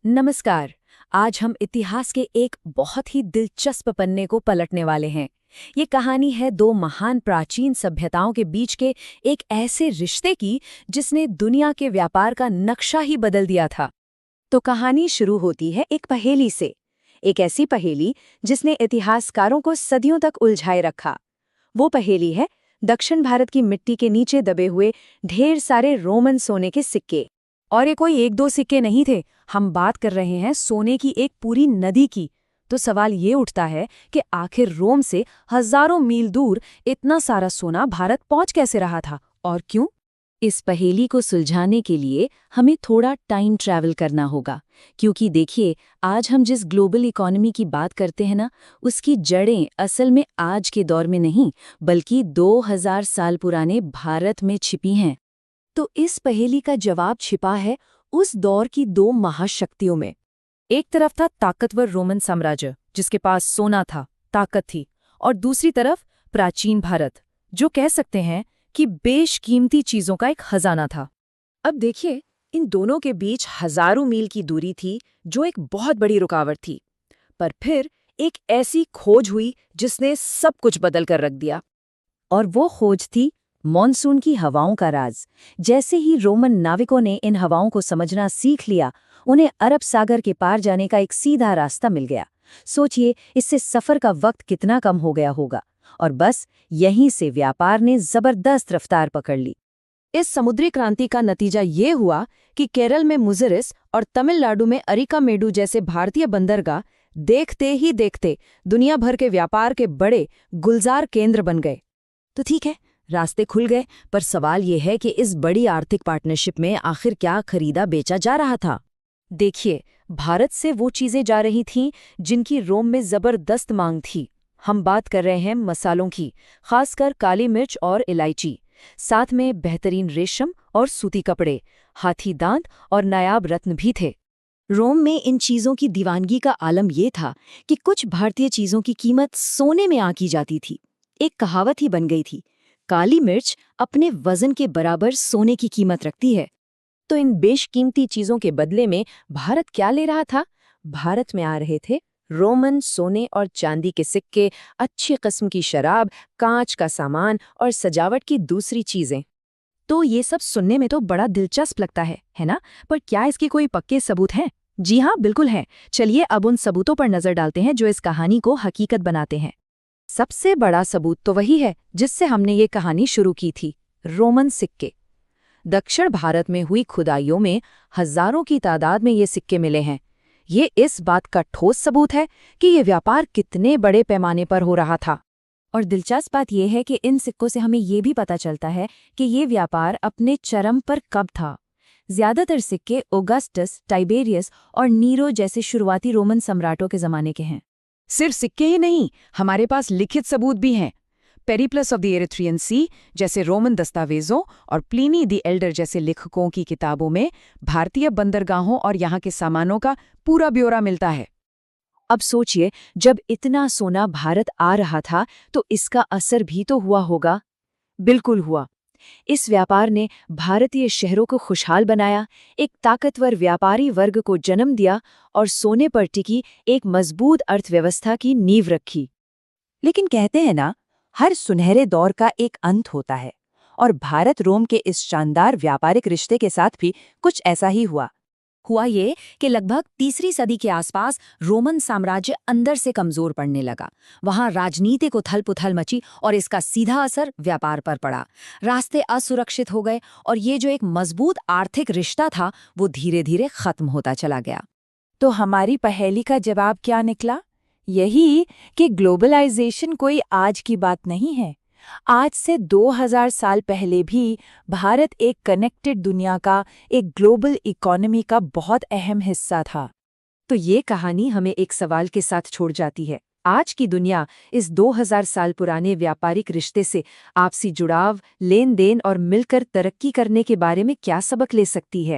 नमस्कार। आज हम इतिहास के एक बहुत ही दिलचस्प पन्ने को पलटने वाले हैं। ये कहानी है दो महान प्राचीन सभ्यताओं के बीच के एक ऐसे रिश्ते की जिसने दुनिया के व्यापार का नक्शा ही बदल दिया था। तो कहानी शुरू होती है एक पहेली से। एक ऐसी पहेली जिसने इतिहासकारों को सदियों तक उलझाए रखा। वो पहेली है दक्षिण भारत की मिट्टी के नीचे दबे हुए ढेर सारे रोमन सोने के सिक्के। और ये कोई एक दो सिक्के नहीं थे, हम बात कर रहे हैं सोने की एक पूरी नदी की। तो सवाल ये उठता है कि आखिर रोम से हजारों मील दूर इतना सारा सोना भारत पहुंच कैसे रहा था और क्यों? इस पहेली को सुलझाने के लिए हमें थोड़ा टाइम ट्रैवल करना होगा, क्योंकि देखिए, आज हम जिस ग्लोबल इकोनॉमी की बात करते हैं ना, उसकी जड़ें असल में आज के दौर में नहीं, बल्कि 2000 साल पुराने भारत में छिपी हैं। तो इस पहेली का जवाब छिपा है उस दौर की दो महाशक्तियों में। एक तरफ था ताकतवर रोमन साम्राज्य जिसके पास सोना था, ताकत थी, और दूसरी तरफ प्राचीन भारत, जो कह सकते हैं कि बेशकीमती चीजों का एक खजाना था। अब देखिए, इन दोनों के बीच हजारों मील की दूरी थी, जो एक बहुत बड़ी रुकावट थी। पर फिर एक ऐसी खोज हुई जिसने सब कुछ बदल कर रख दिया। और वो खोज थी मॉनसून की हवाओं का राज। जैसे ही रोमन नाविकों ने इन हवाओं को समझना सीख लिया, उन्हें अरब सागर के पार जाने का एक सीधा रास्ता मिल गया। सोचिए, इससे सफर का वक्त कितना कम हो गया होगा। और बस यहीं से व्यापार ने जबरदस्त रफ्तार पकड़ ली। इस समुद्री क्रांति का नतीजा ये हुआ कि केरल में मुजिरिस और तमिलनाडु में अरिकामेडु जैसे भारतीय बंदरगाह देखते ही देखते दुनिया भर के व्यापार के बड़े गुलजार केंद्र बन गए। तो ठीक है, रास्ते खुल गए, पर सवाल ये है कि इस बड़ी आर्थिक पार्टनरशिप में आखिर क्या खरीदा बेचा जा रहा था? देखिए, भारत से वो चीजें जा रही थीं जिनकी रोम में जबरदस्त मांग थी। हम बात कर रहे हैं मसालों की, खासकर काली मिर्च और इलायची। साथ में बेहतरीन रेशम और सूती कपड़े, हाथी दांत और नायाब रत्न भी थे। रोम में इन चीजों की दीवानगी का आलम ये था कि कुछ भारतीय चीजों की कीमत सोने में आंकी जाती थी। एक कहावत ही बन गई थी, काली मिर्च अपने वजन के बराबर सोने की कीमत रखती है। तो इन बेशकीमती चीजों के बदले में भारत क्या ले रहा था? भारत में आ रहे थे रोमन सोने और चांदी के सिक्के, अच्छी किस्म की शराब, कांच का सामान और सजावट की दूसरी चीजें। तो ये सब सुनने में तो बड़ा दिलचस्प लगता है ना? पर क्या इसके कोई पक्के सबूत हैं? जी हाँ, बिल्कुल हैं। चलिए अब उन सबूतों पर नजर डालते हैं जो इस कहानी को हकीकत बनाते हैं। सबसे बड़ा सबूत तो वही है जिससे हमने ये कहानी शुरू की थी, रोमन सिक्के। दक्षिण भारत में हुई खुदाइयों में हजारों की तादाद में ये सिक्के मिले हैं। ये इस बात का ठोस सबूत है कि ये व्यापार कितने बड़े पैमाने पर हो रहा था। और दिलचस्प बात यह है कि इन सिक्कों से हमें ये भी पता चलता है कि ये व्यापार अपने चरम पर कब था। ज्यादातर सिक्के ऑगस्टस, टाइबेरियस और नीरो जैसे शुरुआती रोमन सम्राटों के जमाने के हैं। सिर्फ सिक्के ही नहीं, हमारे पास लिखित सबूत भी हैं। पेरिप्लस ऑफ द एरिथ्रियन सी जैसे रोमन दस्तावेजों और प्लिनी द एल्डर जैसे लेखकों की किताबों में भारतीय बंदरगाहों और यहाँ के सामानों का पूरा ब्यौरा मिलता है। अब सोचिए, जब इतना सोना भारत आ रहा था तो इसका असर भी तो हुआ होगा। बिल्कुल हुआ। इस व्यापार ने भारतीय शहरों को खुशहाल बनाया, एक ताकतवर व्यापारी वर्ग को जन्म दिया और सोने पर टिकी एक मजबूत अर्थव्यवस्था की नींव रखी। लेकिन कहते हैं ना, हर सुनहरे दौर का एक अंत होता है, और भारत रोम के इस शानदार व्यापारिक रिश्ते के साथ भी कुछ ऐसा ही हुआ ये कि लगभग तीसरी सदी के आसपास रोमन साम्राज्य अंदर से कमजोर पड़ने लगा। वहां राजनीति को उथल-पुथल मची और इसका सीधा असर व्यापार पर पड़ा। रास्ते असुरक्षित हो गए और ये जो एक मजबूत आर्थिक रिश्ता था वो धीरे धीरे खत्म होता चला गया। तो हमारी पहेली का जवाब क्या निकला? यही कि ग्लोबलाइजेशन कोई आज की बात नहीं है। आज से 2000 साल पहले भी भारत एक कनेक्टेड दुनिया का, एक ग्लोबल इकोनॉमी का बहुत अहम हिस्सा था। तो ये कहानी हमें एक सवाल के साथ छोड़ जाती है। आज की दुनिया इस 2000 साल पुराने व्यापारिक रिश्ते से आपसी जुड़ाव, लेन देन और मिलकर तरक्की करने के बारे में क्या सबक ले सकती है?